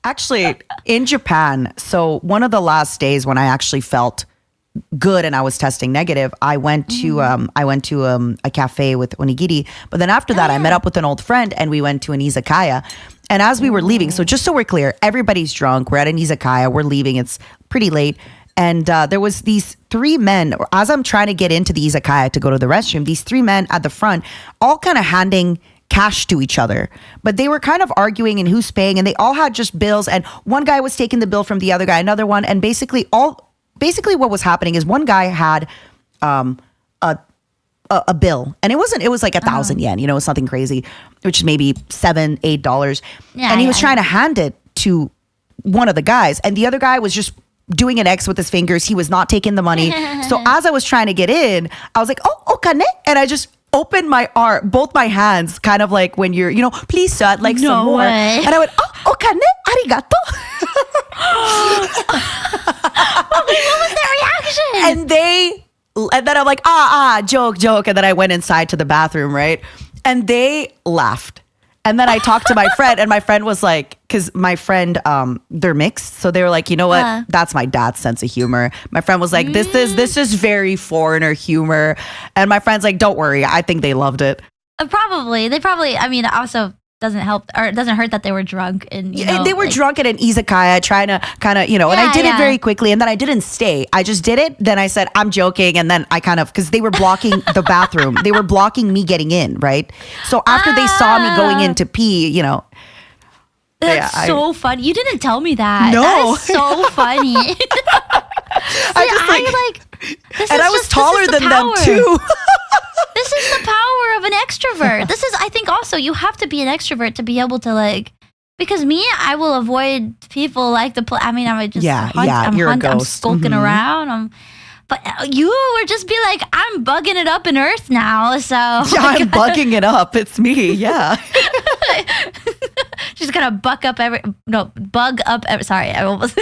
Actually, in Japan, so one of the last days when I actually felt good and I was testing negative, I went to a cafe with onigiri. But then after that, I met up with an old friend and we went to an izakaya. And as we were leaving, so just so we're clear, everybody's drunk. We're at an izakaya. We're leaving. It's pretty late. And there was these three men, as I'm trying to get into the izakaya to go to the restroom, these three men at the front, all kind of handing cash to each other. But they were kind of arguing and who's paying. And they all had just bills. And one guy was taking the bill from the other guy, another one. And basically what was happening is one guy had a bill, and it was like 1,000 yen, you know, it's something crazy, which is maybe $7-8. And he was trying to hand it to one of the guys, and the other guy was just doing an X with his fingers. He was not taking the money. So as I was trying to get in, I was like, oh, okane, and I just opened my arm, both my hands, kind of like when you're, you know, please sir, I'd like some more. And I went, oh, okane, arigato. What was their reaction? And then I'm like, joke. And then I went inside to the bathroom, right? And they laughed. And then I talked to my friend, and my friend was like, because my friend, they're mixed. So they were like, you know what? That's my dad's sense of humor. My friend was like, this is very foreigner humor. And my friend's like, don't worry. I think they loved it. Probably. I mean, also doesn't help, or it doesn't hurt that they were drunk. And they were drunk at an izakaya trying to kind of, you know, and I did it very quickly, and then I didn't stay. I just did it. Then I said, I'm joking. And then I kind of, because they were blocking the bathroom. They were blocking me getting in, right? So after they saw me going in to pee, you know. That's so funny. You didn't tell me that. No. That is so funny. I was taller than them too. This is the power of an extrovert. This is, I think, also you have to be an extrovert to be able to because me, I will avoid people like the. I mean, I would just you're a ghost. I'm skulking around. But you would just be like, I'm bugging it up in Earth now. So I'm bugging it up. It's me. Yeah. She's gonna bug up every. Sorry, I almost.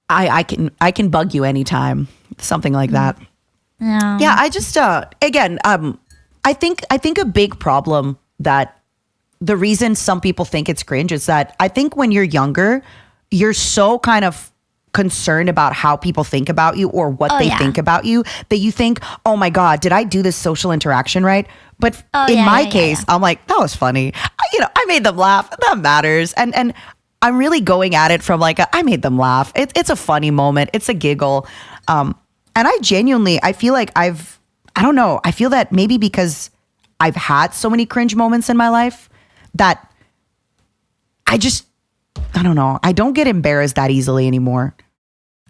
I can bug you anytime. Something like that. Yeah. Yeah. I just again I think a big problem that the reason some people think it's cringe is that I think when you're younger, you're so kind of concerned about how people think about you or what they think about you that you think, oh my God, did I do this social interaction right? But in my case, I'm like, that was funny. I made them laugh. That matters. And I'm really going at it from like, I made them laugh. It's a funny moment. It's a giggle. And I feel like I don't know. I feel that maybe because I've had so many cringe moments in my life that I don't know. I don't get embarrassed that easily anymore.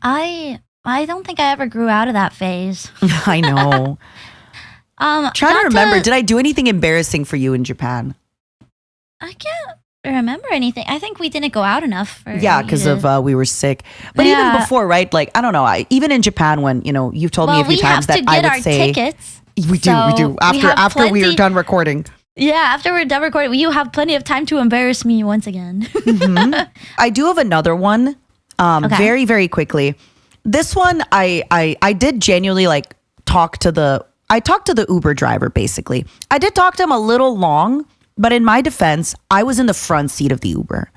I don't think I ever grew out of that phase. I know. Trying to remember, did I do anything embarrassing for you in Japan? I can't remember anything. I think we didn't go out enough. Because of we were sick. But even before, right? Like, I don't know. Even in Japan, when you've told me a few times that I would say tickets. We do. After we are done recording. Yeah, after we're done recording, you have plenty of time to embarrass me once again. I do have another one. Very, very quickly. This one, I did genuinely talk to the Uber driver. Basically, I did talk to him a little long. But in my defense, I was in the front seat of the Uber.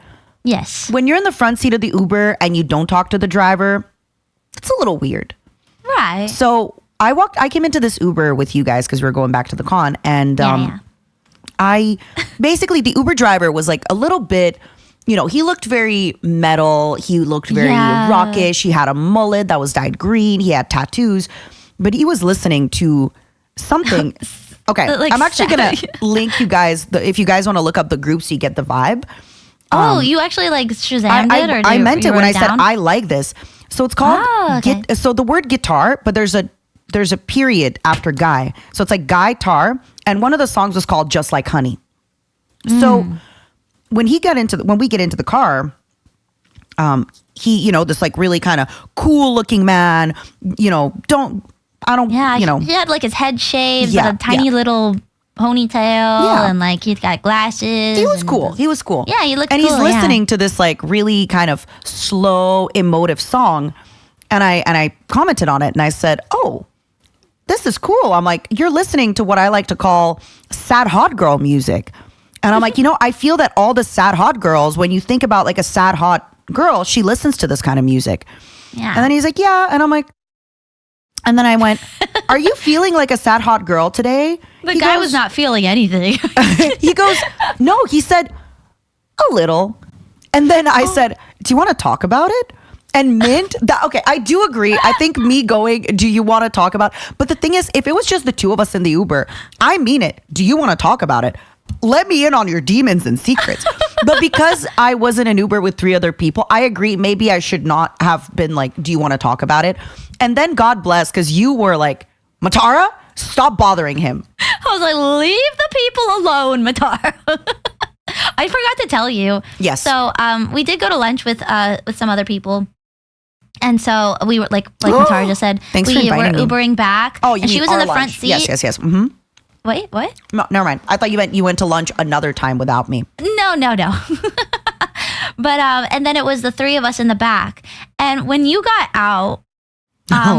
Yes. When you're in the front seat of the Uber and you don't talk to the driver, it's a little weird. Right. So I came into this Uber with you guys because we were going back to the con. And basically the Uber driver was like a little bit, he looked very metal. He looked very rockish. He had a mullet that was dyed green. He had tattoos. But he was listening to something... Okay, I'm actually going to link you guys, if you guys want to look up the group so you get the vibe. You actually Shazammed it? Or I meant it when I said I like this. So it's called, so the word guitar, but there's a period after guy. So it's like guy-tar, and one of the songs was called Just Like Honey. So when we get into the car, he, this really kind of cool looking man, he had his head shaved, but a tiny little ponytail, and he's got glasses. He was cool. Yeah, he looked cool. And he's listening to this really kind of slow, emotive song. And I commented on it and I said, oh, this is cool. I'm like, you're listening to what I like to call sad hot girl music. And I'm like, I feel that all the sad hot girls, when you think about like a sad hot girl, she listens to this kind of music. Yeah. And then he's like, yeah. And I'm like, and then I went, are you feeling like a sad hot girl today? The guy was not feeling anything. He goes, no, he said, a little. And then I said, do you want to talk about it? And Mint, okay, I do agree. I think me going, do you want to talk about? But the thing is, if it was just the two of us in the Uber, I mean it. Do you want to talk about it? Let me in on your demons and secrets. But because I was in an Uber with 3 other people, I agree. Maybe I should not have been like, do you want to talk about it? And then God bless, because you were like, Matara, stop bothering him. I was like, leave the people alone, Matara. I forgot to tell you. Yes. So we did go to lunch with some other people. And so we were like Matara just said, Thanks we for were inviting me. Ubering back. Oh, you and she mean was in our the front lunch. seat. Yes. Mm-hmm. Wait, what? No, never mind. I thought you went to lunch another time without me. No. But and then it was the 3 of us in the back. And when you got out,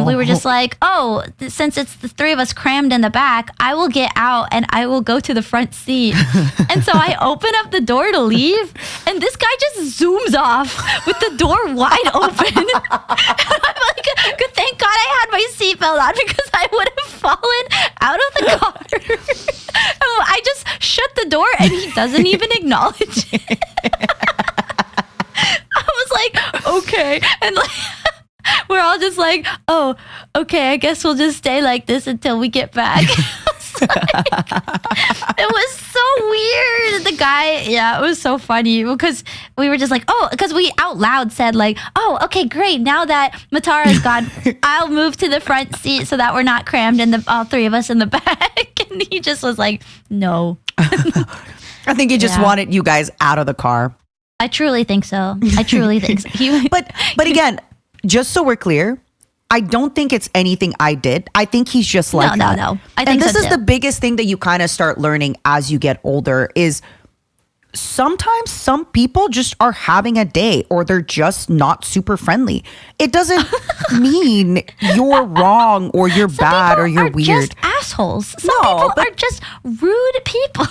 we were just like, oh, since it's the 3 of us crammed in the back, I will get out and I will go to the front seat. And so I open up the door to leave, and this guy just zooms off with the door wide open. And I'm like, good, thank God I had my seatbelt on, because I would have fallen out of the car. I just shut the door and he doesn't even acknowledge it. I was like, okay. And like, we're all just like, oh, okay, I guess we'll just stay like this until we get back. It was so weird. The guy, it was so funny, because we were just like, oh, because we out loud said like, oh, okay, great. Now that Matara's gone, I'll move to the front seat so that we're not crammed in all 3 of us in the back. And he just was like, no. I think he just wanted you guys out of the car. I truly think so. I truly think so. But again, just so we're clear, I don't think it's anything I did. I think he's just like that. No. I and think this so is too. the biggest thing that you kind of start learning as you get older is sometimes some people just are having a day, or they're just not super friendly. It doesn't mean you're wrong or you're bad or you're weird. Just assholes. Some people are just rude people.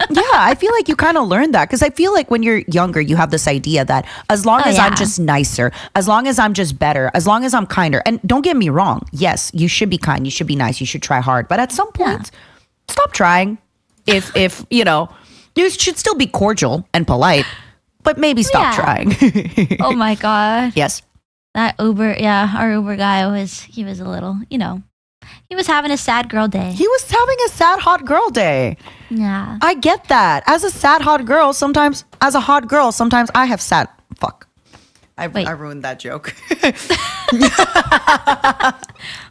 Yeah, I feel like you kind of learn that, because I feel like when you're younger, you have this idea that as long as I'm just nicer, as long as I'm just better, as long as I'm kinder, and don't get me wrong, yes, you should be kind, you should be nice, you should try hard, but at some point, stop trying. If you should still be cordial and polite, but maybe stop trying. Oh my God. Yes. That Uber, our Uber guy he was a little, he was having a sad girl day. He was having a sad hot girl day. Yeah. I get that. As a sad hot girl, sometimes I have sad, fuck. I ruined that joke.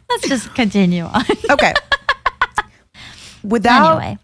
Let's just continue on. Okay. Without Anyway.